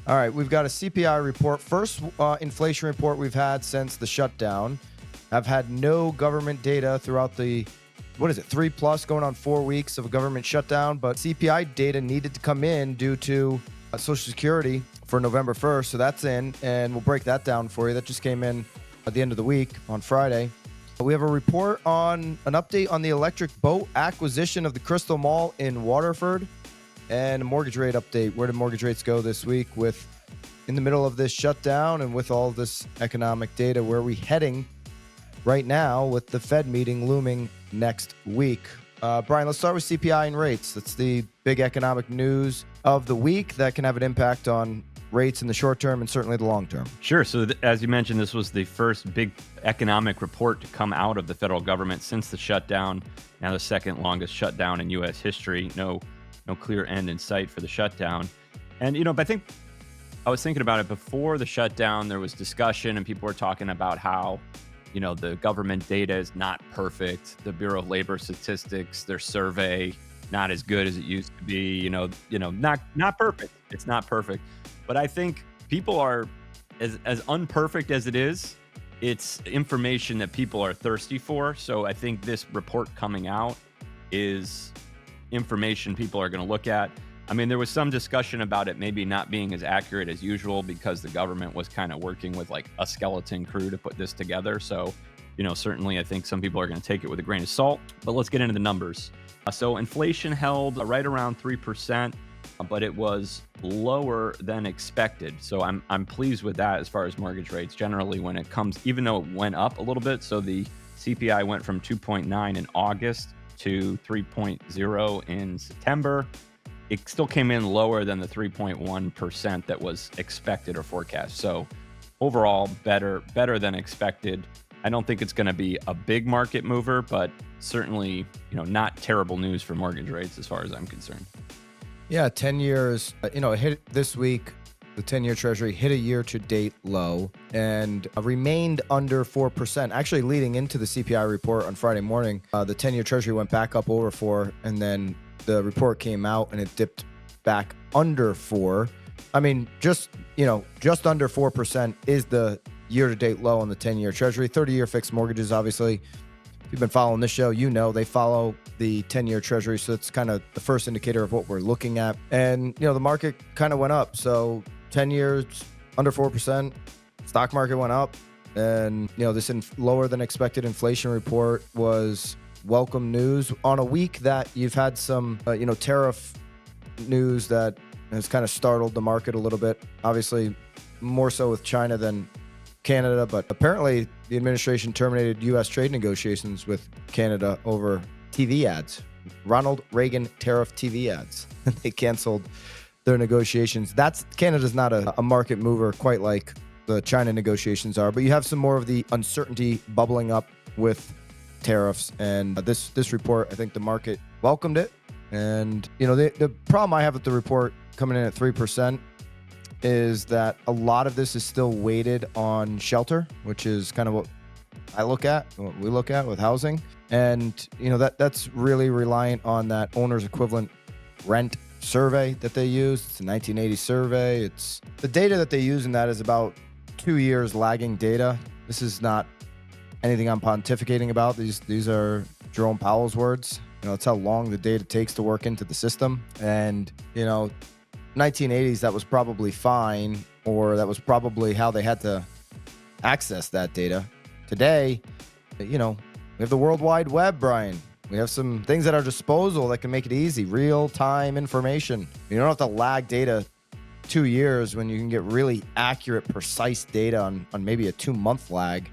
All right, we've got a CPI report. First inflation report we've had since the shutdown. I've had no government data throughout the, 3+ going on 4 weeks of a government shutdown. But CPI data needed to come in due to Social Security for November 1st. So that's in, and we'll break that down for you. That just came in at the end of the week on Friday. We have a report on an update on the electric boat acquisition of the Crystal Mall in Waterford, and a mortgage rate update. Where did mortgage rates go this week with in the middle of this shutdown and with all this economic data? Where are we heading right now with the Fed meeting looming next week? Brian, let's start with CPI and rates. That's the big economic news of the week that can have an impact on rates in the short term and certainly the long term. Sure. So as you mentioned, this was the first big economic report to come out of the federal government since the shutdown. Now the second longest shutdown in U.S. history. No clear end in sight for the shutdown. And, but I think I was thinking about it before the shutdown. There was discussion and people were talking about how, the government data is not perfect. The Bureau of Labor Statistics, their survey, not as good as it used to be, not perfect. It's not perfect. But I think people are, as unperfect as it is, it's information that people are thirsty for. So I think this report coming out is information people are going to look at. I mean, there was some discussion about it maybe not being as accurate as usual because the government was kind of working with like a skeleton crew to put this together. So, certainly I think some people are going to take it with a grain of salt. But let's get into the numbers. So inflation held right around 3%. But it was lower than expected. So I'm pleased with that as far as mortgage rates. Generally, when it comes, even though it went up a little bit, so the CPI went from 2.9 in August to 3.0 in September, it still came in lower than the 3.1% that was expected or forecast. So overall, better than expected. I don't think it's going to be a big market mover, but certainly, not terrible news for mortgage rates as far as I'm concerned. Yeah, 10 years, it hit this week. The 10-year Treasury hit a year-to-date low and remained under 4%. Actually, leading into the CPI report on Friday morning, the 10-year Treasury went back up over 4, and then the report came out and it dipped back under 4. I mean, just under 4% is the year-to-date low on the 10-year Treasury. 30-year fixed mortgages, obviously. If you've been following this show, they follow the 10-year Treasury. So it's kind of the first indicator of what we're looking at. And, the market kind of went up. So 10 years, under 4%, stock market went up. And, this lower than expected inflation report was welcome news on a week that you've had some, tariff news that has kind of startled the market a little bit. Obviously, more so with China than Canada, but apparently the administration terminated U.S. trade negotiations with Canada over TV ads, Ronald Reagan tariff TV ads. They canceled their negotiations. Canada's not a market mover quite like the China negotiations are, but you have some more of the uncertainty bubbling up with tariffs. And this report, I think the market welcomed it. And the problem I have with the report coming in at 3%. Is that a lot of this is still weighted on shelter, which is kind of what we look at with housing. And, that's really reliant on that owner's equivalent rent survey that they use. It's a 1980 survey. It's the data that they use in that is about 2 years lagging data. This is not anything I'm pontificating about. These are Jerome Powell's words. It's how long the data takes to work into the system. And, 1980s, that was probably fine, or that was probably how they had to access that data. Today, we have the World Wide Web, Brian. We have some things at our disposal that can make it easy, real-time information. You don't have to lag data 2 years when you can get really accurate, precise data on maybe a 2-month lag.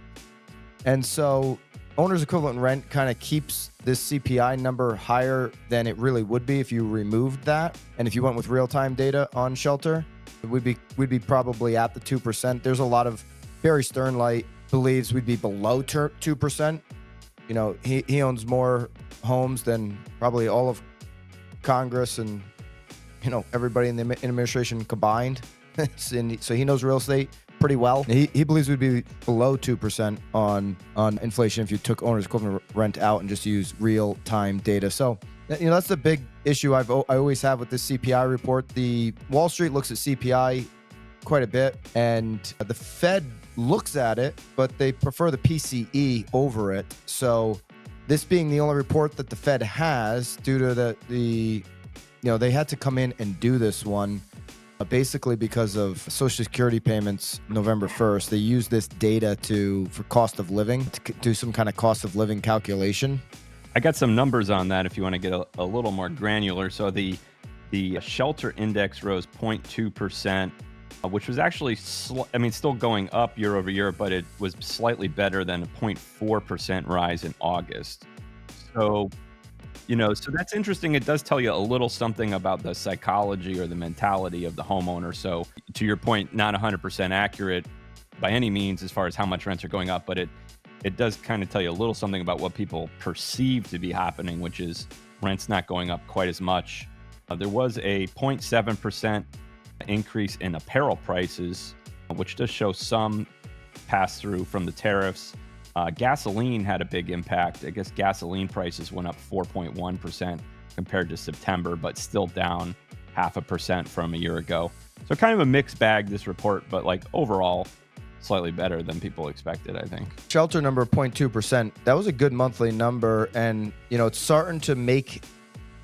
And so owner's equivalent rent kind of keeps this CPI number higher than it really would be if you removed that. And if you went with real-time data on shelter, we'd be probably at the 2%. There's a lot of Barry Sternlight believes we'd be below 2%. He owns more homes than probably all of Congress and everybody in the administration combined. So he knows real estate pretty well. He believes we'd be below 2% on inflation if you took owner's equivalent rent out and just use real-time data. So, that's the big issue I always have with this CPI report. The Wall Street looks at CPI quite a bit, and the Fed looks at it, but they prefer the PCE over it. So this being the only report that the Fed has, due to they had to come in and do this one basically because of Social Security payments November 1st. They use this data for cost of living, to do some kind of cost of living calculation. I got some numbers on that if you want to get a little more granular. So the shelter index rose 0.2%, which was actually, still going up year over year, but it was slightly better than a 0.4% rise in August. So, so that's interesting. It does tell you a little something about the psychology or the mentality of the homeowner. So to your point, not 100% accurate by any means as far as how much rents are going up, but it does kind of tell you a little something about what people perceive to be happening, which is rents not going up quite as much. There was a 0.7% increase in apparel prices, which does show some pass through from the tariffs. Gasoline had a big impact. I guess gasoline prices went up 4.1% compared to September, but still down 0.5% from a year ago. So kind of a mixed bag, this report, but overall, slightly better than people expected, I think. Shelter number 0.2%. That was a good monthly number, and it's starting to make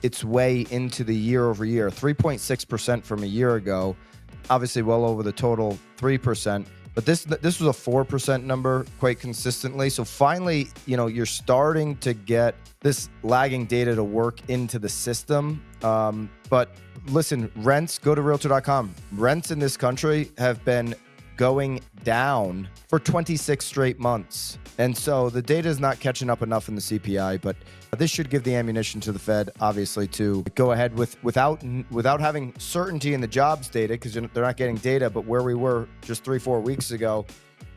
its way into the year over year. 3.6% from a year ago, obviously well over the total 3%. But this was a 4% number quite consistently. So finally, you're starting to get this lagging data to work into the system. But listen, rents, go to realtor.com. Rents in this country have been going down for 26 straight months. And so the data is not catching up enough in the CPI, but this should give the ammunition to the Fed, obviously, to go ahead without having certainty in the jobs data, because they're not getting data, but where we were just 3-4 weeks ago,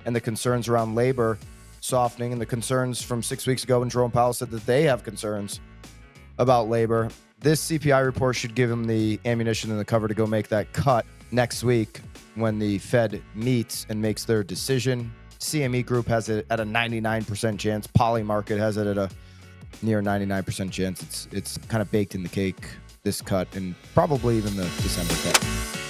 and the concerns around labor softening, and the concerns from 6 weeks ago when Jerome Powell said that they have concerns about labor. This CPI report should give them the ammunition and the cover to go make that cut next week when the Fed meets and makes their decision. CME Group has it at a 99% chance. Polymarket has it at a near 99% chance. It's kind of baked in the cake, this cut, and probably even the December cut.